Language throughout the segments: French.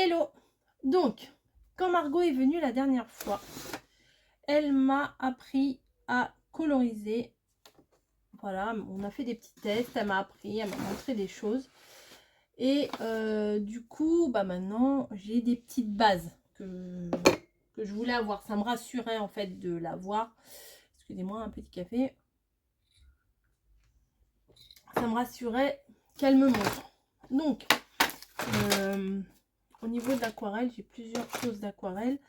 Hello! Donc, quand Margot est venue la dernière fois, elle m'a appris à coloriser. Voilà, on a fait des petits tests, elle m'a appris, elle m'a montré des choses. Et du coup, bah maintenant, j'ai des petites bases que je voulais avoir. Ça me rassurait en fait de l'avoir. Excusez-moi, un petit café. Ça me rassurait qu'elle me montre. Donc, au niveau de l'aquarelle, j'ai plusieurs choses d'aquarelle.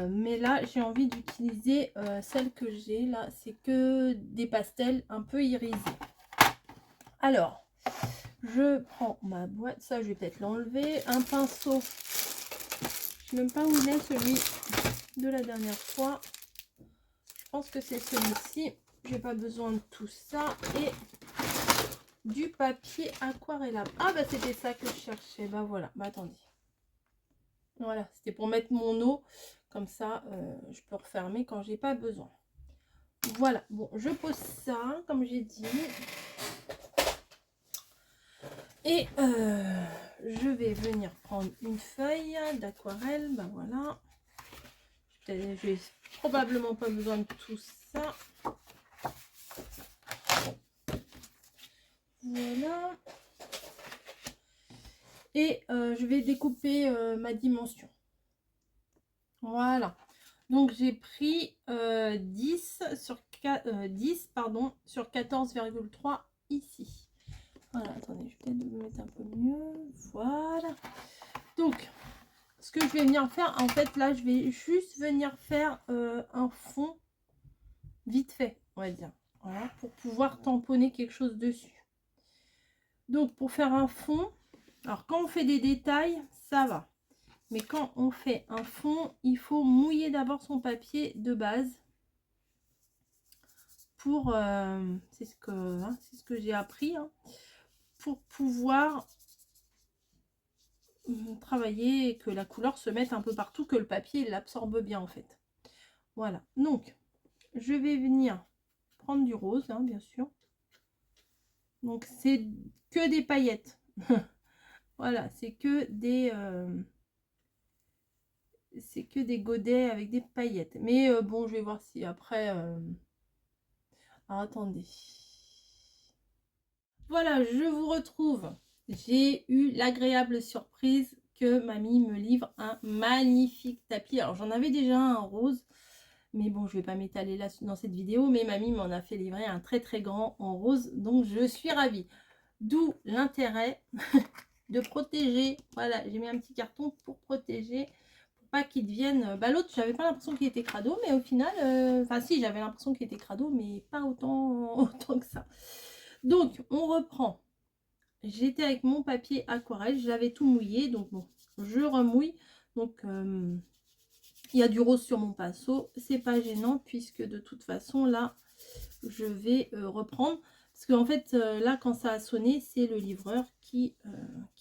Mais là, j'ai envie d'utiliser celle que j'ai. Là, c'est que des pastels un peu irisés. Alors, je prends ma boîte. Ça, je vais peut-être l'enlever. Un pinceau. Je ne sais même pas où il est, celui de la dernière fois. Je pense que c'est celui-ci. J'ai pas besoin de tout ça. Et du papier aquarellable. Ah, bah, c'était ça que je cherchais. Bah, voilà. Bah, attendez. Voilà, c'était pour mettre mon eau. Comme ça, je peux refermer quand j'ai pas besoin. Voilà, bon, je pose ça, comme j'ai dit. Et je vais venir prendre une feuille d'aquarelle. Ben voilà. J'ai probablement pas besoin de tout ça. Voilà. Et je vais découper ma dimension. Voilà. Donc j'ai pris 10 sur 14,3 ici. Voilà, attendez, je vais peut-être me mettre un peu mieux. Voilà. Donc, ce que je vais venir faire, en fait, là, je vais juste venir faire un fond vite fait, on va dire. Voilà, pour pouvoir tamponner quelque chose dessus. Donc, pour faire un fond, alors quand on fait des détails, ça va. Mais quand on fait un fond, il faut mouiller d'abord son papier de base. Pour, c'est ce que j'ai appris, hein, pour pouvoir travailler et que la couleur se mette un peu partout, que le papier l'absorbe bien en fait. Voilà, donc je vais venir prendre du rose, hein, bien sûr. Donc c'est que des paillettes. Voilà, c'est que des godets avec des paillettes. Mais bon, je vais voir si après... Alors, attendez. Voilà, je vous retrouve. J'ai eu l'agréable surprise que mamie me livre un magnifique tapis. Alors, j'en avais déjà un rose. Mais bon, je ne vais pas m'étaler là dans cette vidéo. Mais mamie m'en a fait livrer un très très grand en rose. Donc, je suis ravie. D'où l'intérêt de protéger. Voilà, j'ai mis un petit carton pour protéger. Pour pas qu'il devienne... Bah, l'autre, j'avais pas l'impression qu'il était crado. Mais au final... Enfin, si, j'avais l'impression qu'il était crado. Mais pas autant que ça. Donc, on reprend. J'étais avec mon papier aquarelle. J'avais tout mouillé. Donc, bon, je remouille. Donc... il y a du rose sur mon pinceau, c'est pas gênant puisque de toute façon là je vais reprendre parce qu'en fait là quand ça a sonné c'est le livreur qui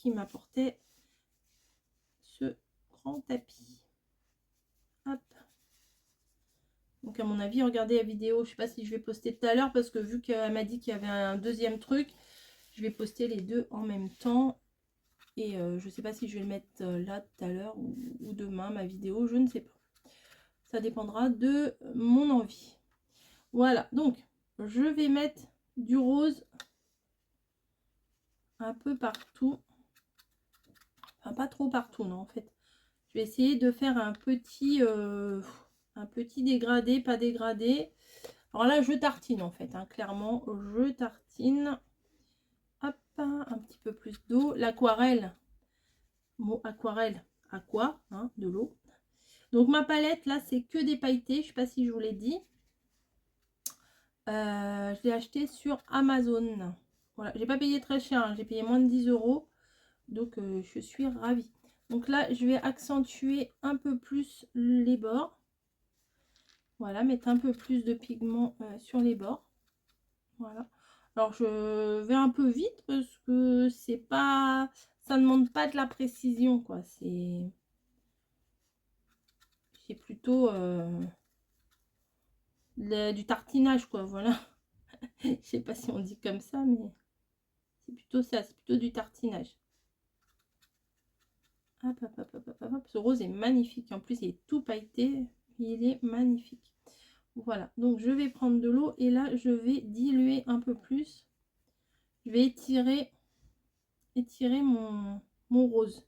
m'apportait ce grand tapis. Hop. Donc à mon avis regardez la vidéo, je sais pas si je vais poster tout à l'heure parce que vu qu'elle m'a dit qu'il y avait un deuxième truc, je vais poster les deux en même temps. Et je sais pas si je vais le mettre là tout à l'heure ou demain ma vidéo, je ne sais pas. Ça dépendra de mon envie. Voilà, donc je vais mettre du rose un peu partout. Enfin, pas trop partout, non, en fait. Je vais essayer de faire un petit dégradé, pas dégradé. Alors là, je tartine, en fait, hein, clairement, je tartine. Hop, un petit peu plus d'eau. L'aquarelle, bon, aquarelle, aqua, hein, de l'eau. Donc ma palette, là, c'est que des pailletés. Je sais pas si je vous l'ai dit. Je l'ai acheté sur Amazon. Voilà, j'ai pas payé très cher, hein, j'ai payé moins de 10 €. Donc je suis ravie. Donc là, je vais accentuer un peu plus les bords. Voilà, mettre un peu plus de pigment sur les bords. Voilà. Alors je vais un peu vite parce que c'est pas, ça ne demande pas de la précision quoi. C'est plutôt du tartinage quoi. Voilà. Je sais pas si on dit comme ça, mais c'est plutôt ça. C'est plutôt du tartinage. Hop, hop, hop, hop, hop, hop. Ce rose est magnifique. En plus, il est tout pailleté. Il est magnifique. Voilà. Donc, je vais prendre de l'eau et là, je vais diluer un peu plus. Je vais étirer mon rose.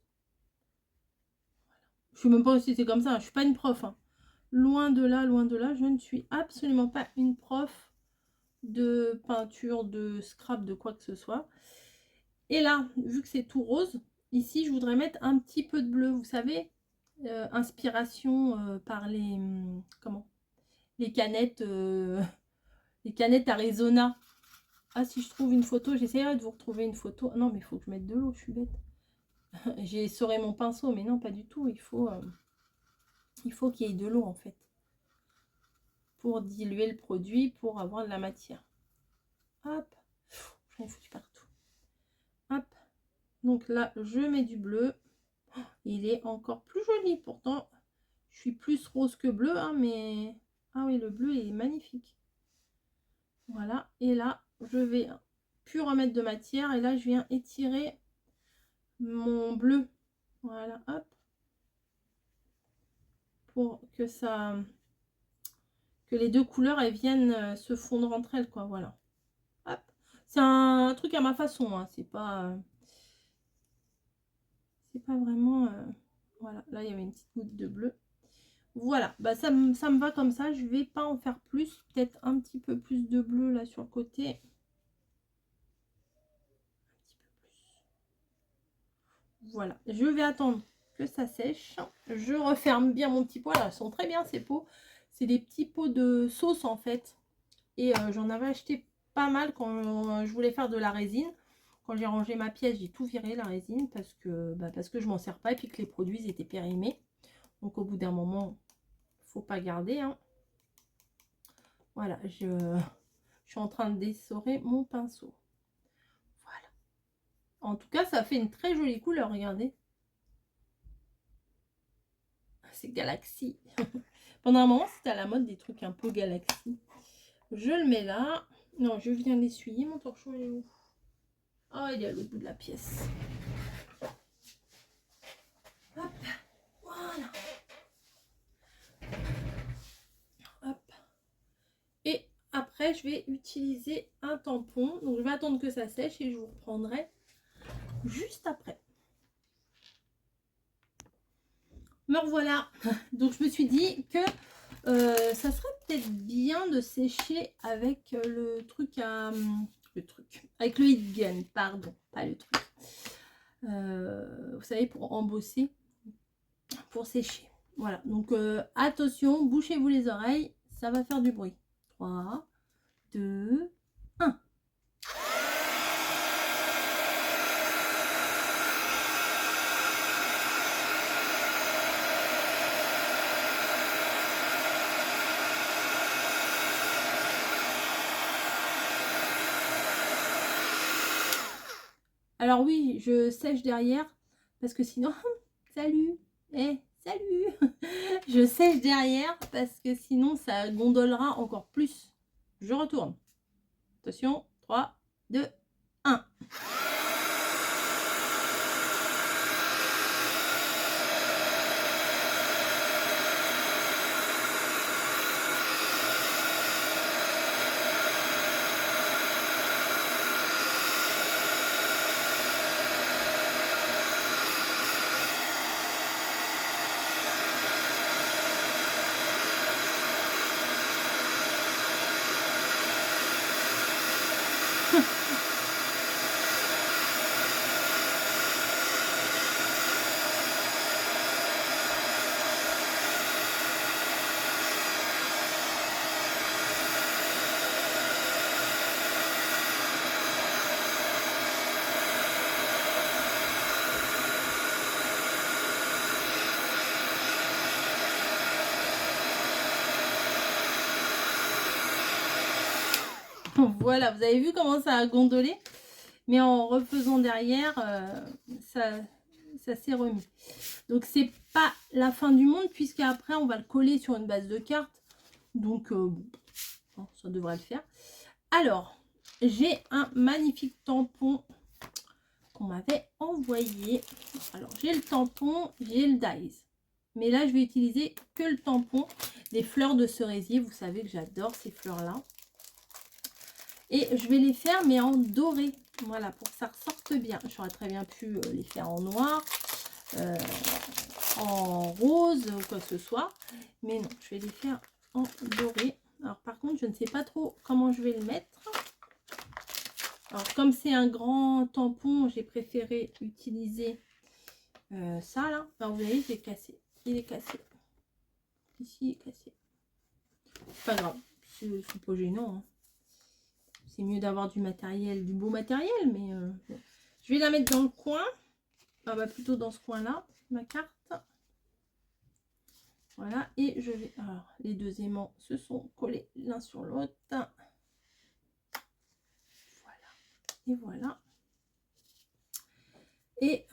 Je ne sais même pas si c'est comme ça. Je ne suis pas une prof. Hein. Loin de là, loin de là. Je ne suis absolument pas une prof de peinture, de scrap, de quoi que ce soit. Et là, vu que c'est tout rose, ici, je voudrais mettre un petit peu de bleu. Vous savez, inspiration par les... comment? Les canettes Arizona. Ah, si je trouve une photo, j'essaierai de vous retrouver une photo. Non, mais il faut que je mette de l'eau, je suis bête. J'ai essoré mon pinceau, mais non, pas du tout. Il faut qu'il y ait de l'eau, en fait. Pour diluer le produit, pour avoir de la matière. Hop. J'en ai foutu partout. Hop. Donc là, je mets du bleu. Il est encore plus joli. Pourtant, je suis plus rose que bleu, hein, mais... Ah oui, le bleu est magnifique. Voilà. Et là, je vais plus remettre de matière. Et là, je viens étirer mon bleu. Voilà, hop. Pour que ça... que les deux couleurs, elles viennent se fondre entre elles, quoi. Voilà. Hop. C'est un truc à ma façon, hein. C'est pas vraiment... Voilà, là, il y avait une petite goutte de bleu. Voilà, bah ça me va comme ça. Je vais pas en faire plus. Peut-être un petit peu plus de bleu là sur le côté. Un petit peu plus. Voilà, je vais attendre que ça sèche. Je referme bien mon petit pot. Là, elles sont très bien ces pots. C'est des petits pots de sauce en fait. Et j'en avais acheté pas mal quand je voulais faire de la résine. Quand j'ai rangé ma pièce, j'ai tout viré la résine parce que je m'en sers pas et puis que les produits étaient périmés. Donc au bout d'un moment, faut pas garder. Hein. Voilà, je suis en train d'essorer mon pinceau. Voilà. En tout cas, ça fait une très jolie couleur, regardez. C'est Galaxy. Pendant un moment, c'était à la mode des trucs un peu Galaxy. Je le mets là. Non, je viens l'essuyer. Mon torchon, il est où? Oh, il est à l'autre bout de la pièce. Hop, voilà. Hop. Et après, je vais utiliser un tampon. Donc, je vais attendre que ça sèche et je vous reprendrai juste après. Me revoilà. Donc, je me suis dit que ça serait peut-être bien de sécher avec le truc à... avec le heat gun, pardon, pas le truc. Vous savez, pour embosser, pour sécher. Voilà, donc attention, bouchez-vous les oreilles, ça va faire du bruit. 3, 2, 1. Alors oui, je sèche derrière parce que sinon... Salut. Salut. Je sèche derrière parce que sinon ça gondolera encore plus. Je retourne. Attention, 3, 2, 1. Voilà, vous avez vu comment ça a gondolé, mais en refaisant derrière, ça s'est remis. Donc c'est pas la fin du monde puisqu'après on va le coller sur une base de cartes. Donc bon, ça devrait le faire. Alors, j'ai un magnifique tampon qu'on m'avait envoyé. Alors, j'ai le tampon, j'ai le dies. Mais là, je vais utiliser que le tampon. Des fleurs de cerisier, vous savez que j'adore ces fleurs-là. Et je vais les faire, mais en doré. Voilà, pour que ça ressorte bien. J'aurais très bien pu les faire en noir, en rose, ou quoi que ce soit. Mais non, je vais les faire en doré. Alors, par contre, je ne sais pas trop comment je vais le mettre. Alors, comme c'est un grand tampon, j'ai préféré utiliser ça, là. Alors, vous voyez, j'ai cassé. Il est cassé. Ici, il est cassé. Pas grave. C'est pas gênant, hein. C'est mieux d'avoir du matériel, du beau matériel, mais bon. Je vais la mettre dans le coin. Ah bah plutôt dans ce coin-là, ma carte. Voilà, et je vais... Alors, les deux aimants se sont collés l'un sur l'autre. Voilà. Et voilà. Et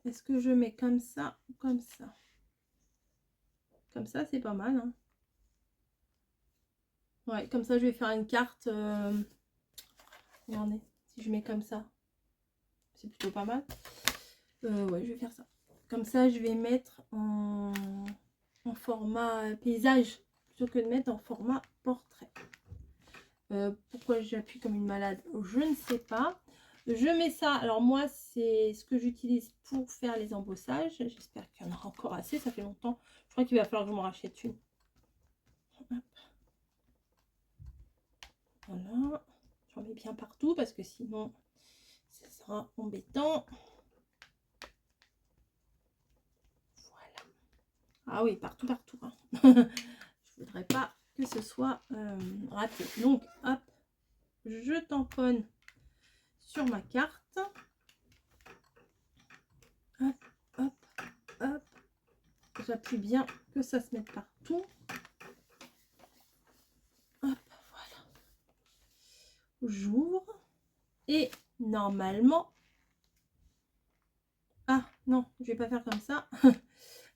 est-ce que je mets comme ça ou comme ça? Comme ça, c'est pas mal, hein. Ouais, comme ça, je vais faire une carte. Regardez, si je mets comme ça, c'est plutôt pas mal. Ouais, je vais faire ça. Comme ça, je vais mettre en format paysage plutôt que de mettre en format portrait. Pourquoi j'appuie comme une malade, je ne sais pas. Je mets ça, alors moi c'est ce que j'utilise pour faire les embossages. J'espère qu'il y en aura encore assez, ça fait longtemps. Je crois qu'il va falloir que je m'en rachète une. Hop. Voilà, j'en mets bien partout parce que sinon ça sera embêtant. Voilà. Ah oui, partout, partout, hein. Je voudrais pas que ce soit raté. Donc hop, je tamponne sur ma carte. Hop, hop, hop. J'appuie bien que ça se mette partout. Hop, voilà. J'ouvre. Et normalement... Ah non, je vais pas faire comme ça.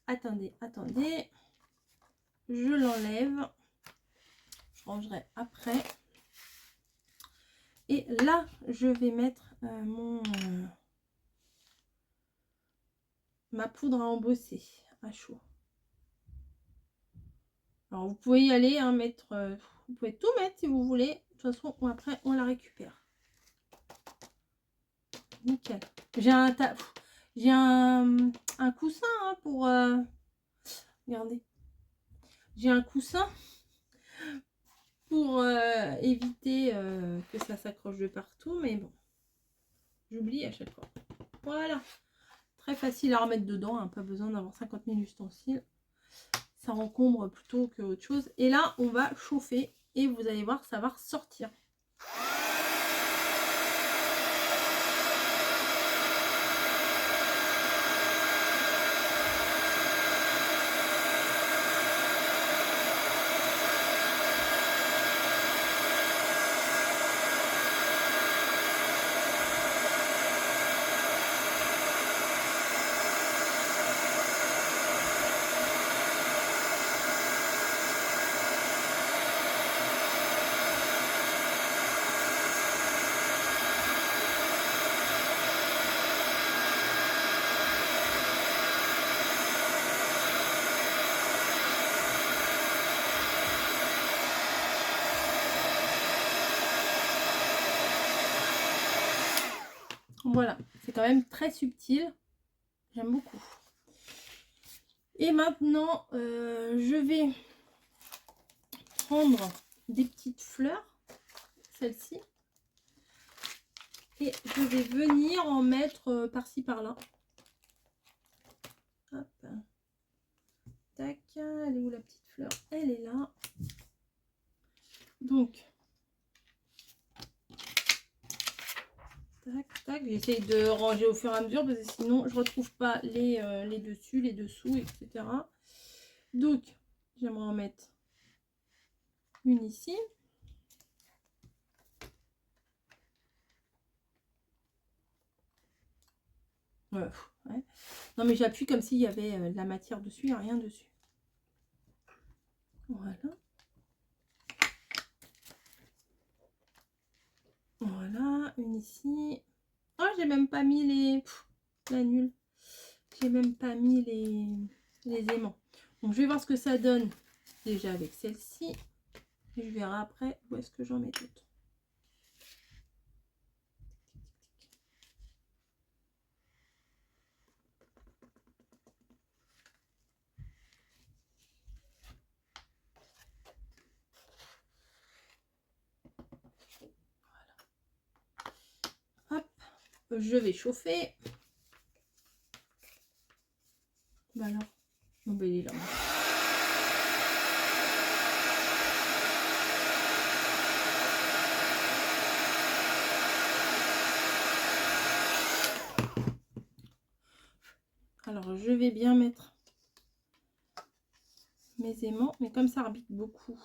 Attendez, attendez. Je l'enlève. Je rangerai après. Et là, je vais mettre ma poudre à embosser à chaud. Alors, vous pouvez y aller, hein, mettre... vous pouvez tout mettre si vous voulez. De toute façon, après, on la récupère. Nickel. J'ai un coussin, hein, pour... regardez. J'ai un coussin pour éviter que ça s'accroche de partout. Mais bon, j'oublie à chaque fois. Voilà. Très facile à remettre dedans, hein, pas besoin d'avoir 50 000 ustensiles. Ça encombre plutôt que autre chose. Et là, on va chauffer et vous allez voir, ça va ressortir. Voilà, c'est quand même très subtil. J'aime beaucoup. Et maintenant, je vais prendre des petites fleurs, celle-ci. Et je vais venir en mettre par-ci, par-là. Hop. Tac, elle est où la petite fleur? Elle est là. Donc, tac, tac. J'essaye de ranger au fur et à mesure parce que sinon, je ne retrouve pas les dessus, les dessous, etc. Donc, j'aimerais en mettre une ici. Ouais. Non, mais j'appuie comme s'il y avait de la matière dessus, il n'y a rien dessus. Voilà. Voilà, une ici. Oh, j'ai même pas mis les... Pff, la nulle. J'ai même pas mis les aimants. Donc, je vais voir ce que ça donne déjà avec celle-ci. Et je verrai après où est-ce que j'en mets d'autres. Hop, je vais chauffer. Bah alors, bon, ben, il est là. Alors, je vais bien mettre mes aimants, mais comme ça arbitre beaucoup,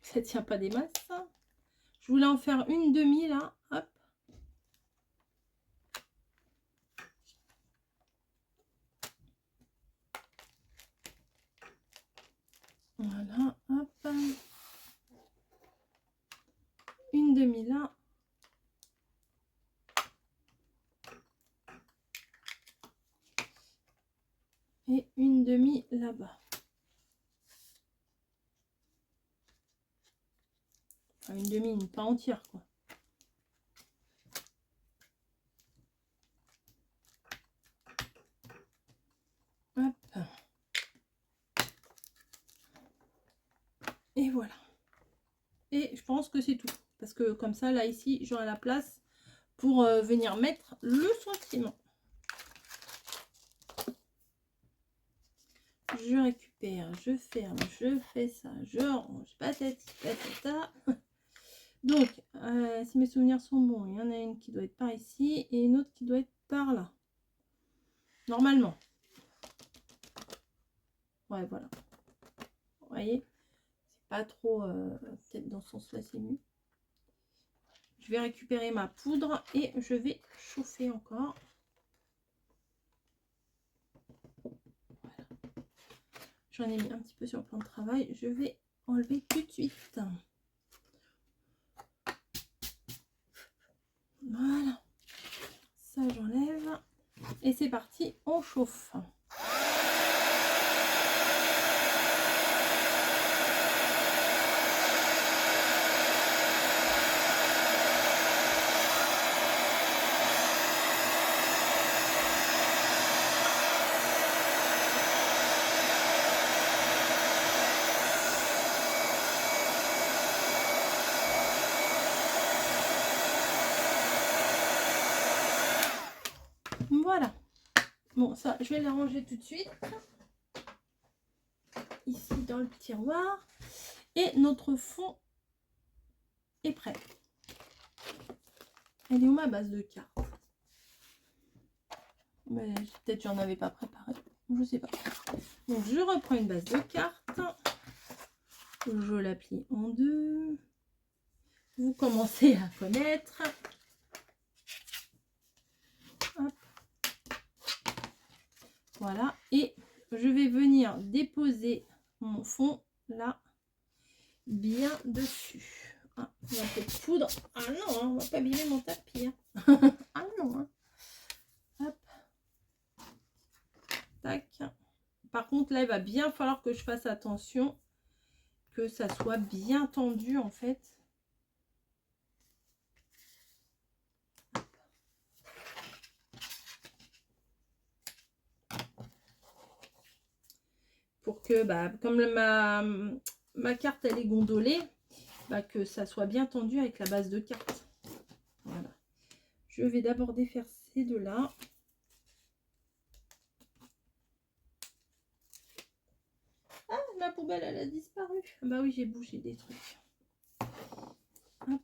ça tient pas des masses. Je voulais en faire une demi là, hop. Voilà, hop. Une demi là. Et une demi là-bas. Enfin, une demi, une pas entière quoi. Hop. Et voilà. Et je pense que c'est tout. Parce que comme ça, là, ici, j'aurai la place pour venir mettre le sentiment. Je récupère, je ferme, je fais ça, je range, patati patata. Donc, si mes souvenirs sont bons, il y en a une qui doit être par ici et une autre qui doit être par là. Normalement. Ouais, voilà. Vous voyez, c'est pas trop... peut-être dans ce sens-là, c'est mieux. Je vais récupérer ma poudre et je vais chauffer encore. Voilà. J'en ai mis un petit peu sur le plan de travail. Je vais enlever tout de suite. Voilà. Ça, j'enlève. Et c'est parti, on chauffe. Voilà. Bon, ça, je vais les ranger tout de suite. Ici, dans le tiroir. Et notre fond est prêt. Elle est où ma base de cartes? Peut-être j'en avais pas préparé. Je sais pas. Donc, je reprends une base de cartes. Je la plie en deux. Vous commencez à connaître. Hop. Voilà. Et je vais venir déposer mon fond là, bien dessus. Ah, il y a un peu de poudre. Ah non, hein, on va pas abîmer mon tapis. Hein. Ah non. Hein. Hop. Tac. Par contre, là, il va bien falloir que je fasse attention que ça soit bien tendu en fait. Pour que, bah, comme ma carte elle est gondolée, bah, que ça soit bien tendu avec la base de carte. Voilà. Je vais d'abord défaire ces deux là. Ah, ma poubelle elle a disparu. Bah oui, j'ai bougé des trucs. Hop.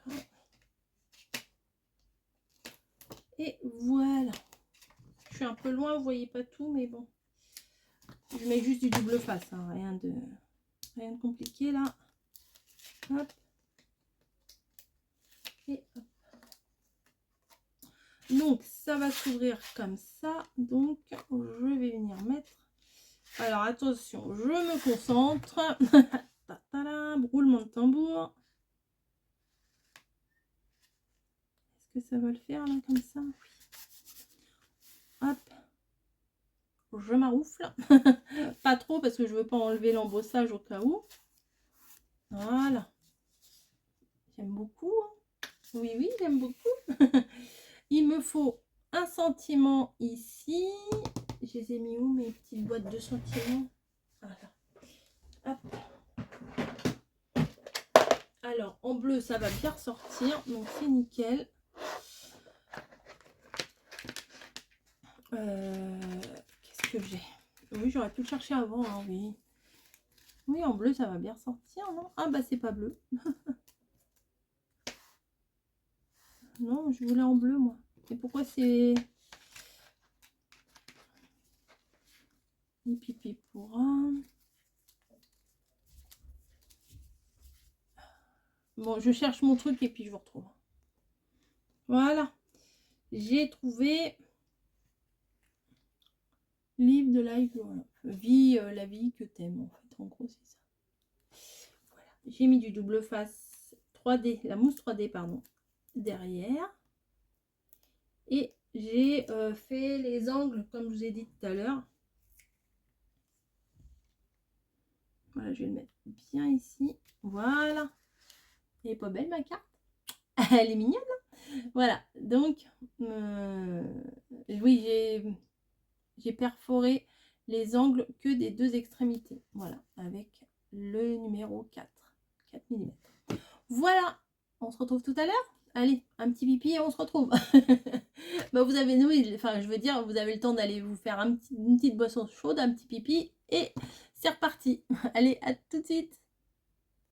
Voilà. Et voilà. Je suis un peu loin, vous voyez pas tout, mais bon. Je mets juste du double face, hein, rien de compliqué là. Hop. Et hop. Donc ça va s'ouvrir comme ça. Donc je vais venir mettre Alors attention, je me concentre. Roulement de tambour. Est-ce que ça va le faire là comme ça? Oui. Hop. Je m'aroufle. Pas trop parce que je veux pas enlever l'embossage au cas où. Voilà. J'aime beaucoup. Hein. Oui, oui, j'aime beaucoup. Il me faut un sentiment ici. Je les ai mis où mes petites boîtes de sentiments? Voilà. Hop. Alors, en bleu, ça va bien ressortir. Donc, c'est nickel. Qu'est-ce que j'ai? Oui, j'aurais pu le chercher avant. Hein, oui. Oui, en bleu, ça va bien ressortir, non? Ah, bah, c'est pas bleu. Non, je voulais en bleu, moi. Et pourquoi c'est... Pipi pour un... Bon, je cherche mon truc et puis je vous retrouve. Voilà. J'ai trouvé... Livre de life, voilà. Vie, la vie que t'aimes, en fait. En gros, c'est ça. Voilà. J'ai mis du double face 3D, la mousse 3D, pardon, derrière. Et j'ai fait les angles, comme je vous ai dit tout à l'heure. Voilà, je vais le mettre bien ici. Voilà. Elle est pas belle, ma carte? Elle est mignonne, hein? Voilà. Donc, oui, j'ai perforé les angles que des deux extrémités. Voilà, avec le numéro 4 mm. Voilà, on se retrouve tout à l'heure. Allez, un petit pipi et on se retrouve. Bah, vous avez, oui, enfin, je veux dire, vous avez le temps d'aller vous faire une petite boisson chaude, un petit pipi et c'est reparti. Allez, à tout de suite.